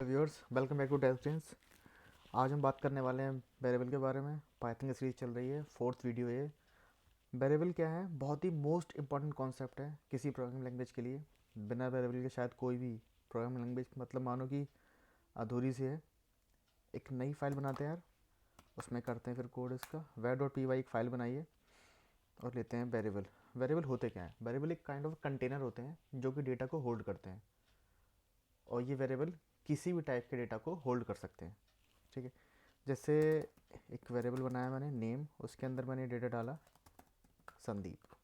Viewers, welcome back to testings. आज हम बात करने वाले हैं वेरिएबल के बारे में। पाइथन की सीरीज चल रही है, 4th वीडियो है। वेरिएबल क्या है? बहुत ही मोस्ट इंपॉर्टेंट कॉन्सेप्ट है किसी प्रोग्रामिंग लैंग्वेज के लिए। बिना वेरिएबल के शायद कोई भी प्रोग्रामिंग लैंग्वेज मतलब मानो कि अधूरी सी है। एक नई फाइल बनाते हैं यार, उसमें करते हैं फिर कोड इसका। var.py एक फ़ाइल बनाइए और लेते हैं वेरिएबल। वेरिएबल होते क्या हैं? वेरिएबल एक काइंड ऑफ कंटेनर होते हैं जो कि डेटा को होल्ड करते हैं, और ये वेरिएबल किसी भी टाइप के डेटा को होल्ड कर सकते हैं। ठीक है, जैसे एक वेरिएबल बनाया मैंने नेम, उसके अंदर मैंने डेटा डाला संदीप।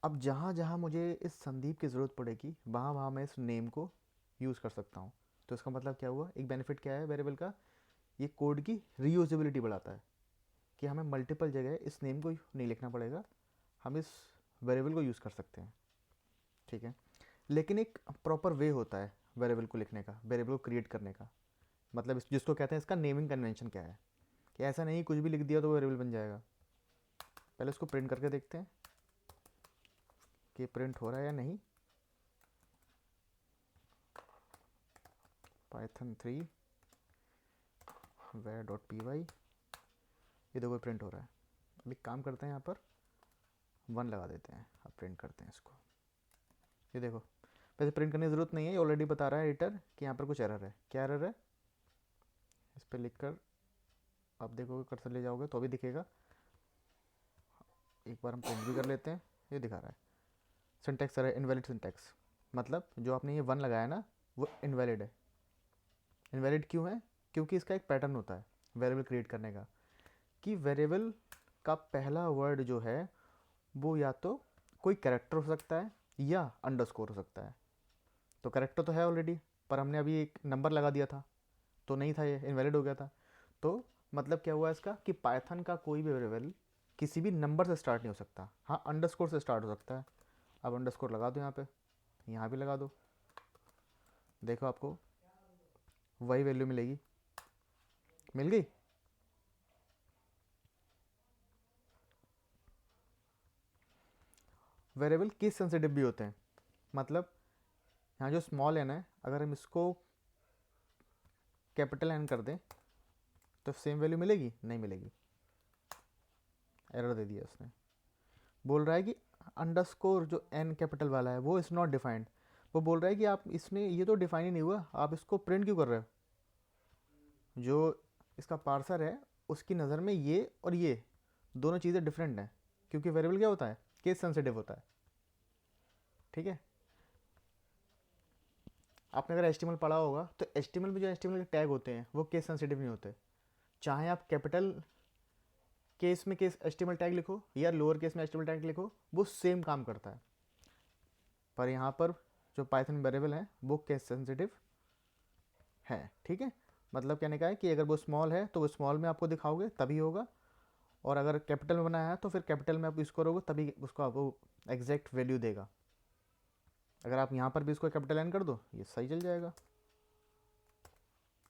अब जहाँ जहाँ मुझे इस संदीप की ज़रूरत पड़ेगी वहाँ वहाँ मैं इस नेम को यूज़ कर सकता हूँ। तो इसका मतलब क्या हुआ? एक बेनिफिट क्या है वेरिएबल का? ये कोड की रीयूजेबिलिटी बढ़ाता है कि हमें मल्टीपल जगह इस नेम को नहीं लिखना पड़ेगा, हम इस वेरिएबल को यूज़ कर सकते हैं। ठीक है, लेकिन एक प्रॉपर वे होता है वेरिएबल को लिखने का, वेरिएबल को क्रिएट करने का। मतलब जिसको कहते हैं, इसका नेमिंग कन्वेंशन क्या है कि ऐसा नहीं कुछ भी लिख दिया तो वेरिएबल बन जाएगा। पहले उसको प्रिंट करके देखते हैं कि प्रिंट हो रहा है या नहीं। python 3 var.py, ये देखो प्रिंट हो रहा है। अभी काम करते हैं, यहाँ पर 1 लगा देते हैं। अब प्रिंट करते हैं इसको। ये देखो, वैसे प्रिंट करने की ज़रूरत नहीं है, ये ऑलरेडी बता रहा है एडिटर कि यहाँ पर कुछ एरर है। क्या एरर है? इस पर लिख कर आप देखोगे, कर्सर ले जाओगे तो भी दिखेगा। एक बार हम प्रिंट भी कर लेते हैं। ये दिखा रहा है सिंटैक्स एरर, इनवैलिड सिंटैक्स। मतलब जो आपने ये 1 लगाया ना, वो इनवैलिड है। इनवैलिड क्यों है? क्योंकि इसका एक पैटर्न होता है वेरिएबल क्रिएट करने का, कि वेरिएबल का पहला वर्ड जो है वो या तो कोई कैरेक्टर हो सकता है या अंडरस्कोर हो सकता है। तो कैरेक्टर तो है ऑलरेडी, पर हमने अभी एक नंबर लगा दिया था तो नहीं था, ये इनवैलिड हो गया था। तो मतलब क्या हुआ इसका कि पाइथन का कोई भी वेरिएबल किसी भी नंबर से स्टार्ट नहीं हो सकता। हाँ, अंडरस्कोर से स्टार्ट हो सकता है। अब अंडरस्कोर लगा दो यहाँ पे, यहाँ भी लगा दो, देखो आपको वही वैल्यू मिलेगी। मिल गई। वेरिएबल केस सेंसिटिव भी होते हैं। मतलब यहाँ जो स्मॉल एन है, अगर हम इसको कैपिटल एन कर दें तो सेम वैल्यू मिलेगी? नहीं मिलेगी, एरर दे दिया उसने। बोल रहा है कि अंडरस्कोर जो एन कैपिटल वाला है वो इज़ नॉट डिफाइंड। वो बोल रहा है कि आप इसमें ये तो डिफाइन ही नहीं हुआ, आप इसको प्रिंट क्यों कर रहे हो? जो इसका पार्सर है उसकी नज़र में ये और ये दोनों चीज़ें डिफरेंट हैं, क्योंकि वेरिएबल क्या होता है? केस सेंसिटिव होता है। ठीक है, आपने अगर HTML पढ़ा होगा तो HTML में जो HTML के टैग होते हैं वो केस सेंसिटिव नहीं होते। चाहे आप कैपिटल केस में केस HTML टैग लिखो या लोअर केस में HTML टैग लिखो, वो सेम काम करता है। पर यहाँ पर जो पाइथन वेरिएबल है वो केस सेंसिटिव है। ठीक है, मतलब कहने का है कि अगर वो स्मॉल है तो वो स्मॉल में आपको दिखाओगे तभी होगा, और अगर कैपिटल में बनाया है तो फिर कैपिटल में आप यूज़ करोगे तभी उसको आपको एग्जैक्ट वैल्यू देगा। अगर आप यहाँ पर भी इसको कैपिटल एन कर दो, ये सही चल जाएगा।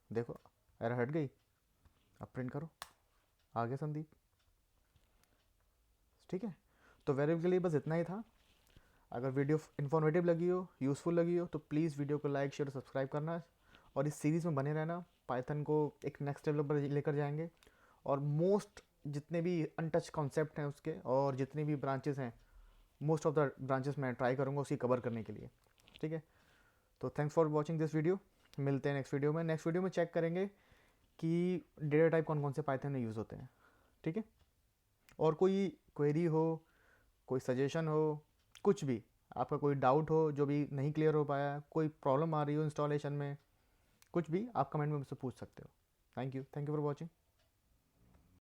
देखो, एरर हट गई। अब प्रिंट करो, आ गया संदीप। ठीक है, तो वेरिएबल के लिए बस इतना ही था। अगर वीडियो इन्फॉर्मेटिव लगी हो, यूज़फुल लगी हो, तो प्लीज़ वीडियो को लाइक शेयर सब्सक्राइब करना, और इस सीरीज़ में बने रहना। पाइथन को एक नेक्स्ट लेवल पर लेकर जाएंगे, और मोस्ट जितने भी अनटच कॉन्सेप्ट हैं उसके, और जितनी भी ब्रांचेस हैं, मोस्ट ऑफ द ब्रांचेस मैं ट्राई करूँगा उसी कवर करने के लिए। ठीक है, तो thanks for watching this video. मिलते हैं नेक्स्ट वीडियो में। नेक्स्ट वीडियो में चेक करेंगे कि डेटा टाइप कौन कौन से पाइथन में यूज़ होते हैं। ठीक है, और कोई क्वेरी हो, कोई सजेशन हो, कुछ भी आपका कोई डाउट हो जो भी नहीं क्लियर हो पाया, कोई प्रॉब्लम आ रही हो इंस्टॉलेशन में, कुछ भी आप कमेंट में मुझसे पूछ सकते हो। Thank you for watching.